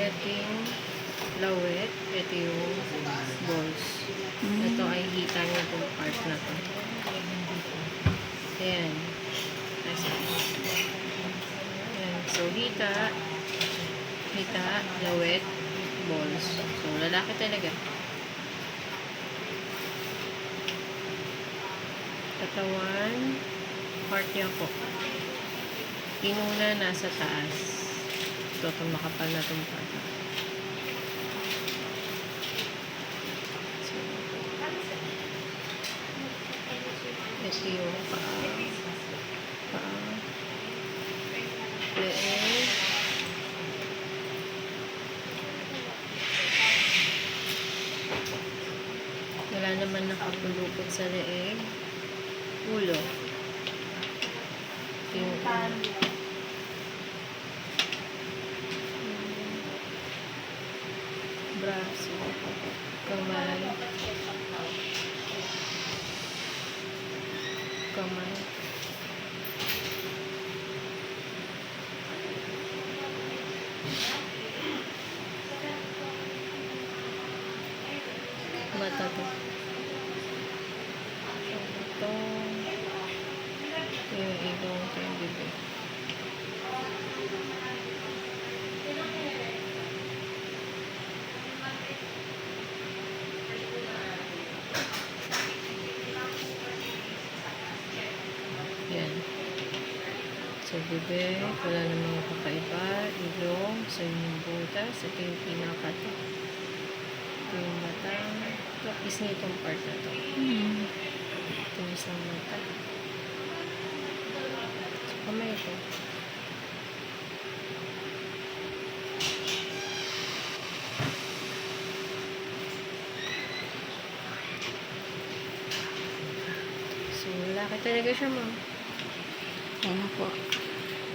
Ito yung lawet. Ito yung balls. Ito ay hita niya itong part na to. Ayan. Ayan. So, hita, lawet, balls. So, lalaki talaga. Katawan, part niya po. Tinuna nasa taas. Ito, makapal na itong part. So, ito yung paa. Leeg. Wala naman nakapulupot sa leeg. Ulo. Ito yung ulo. Braso. Kamay. Mata to. Ito. Ito yung ilong. Ito yung bibig. Yan. So, bibig. Wala namang kakaiba. Ilong. So, yung butas. Ito yung pinakato. Ito yung mata. Tapos na itong part na to. Ito yung isang mata. So, kamay ito. So, lalaki talaga siya, ma'am. Ano po?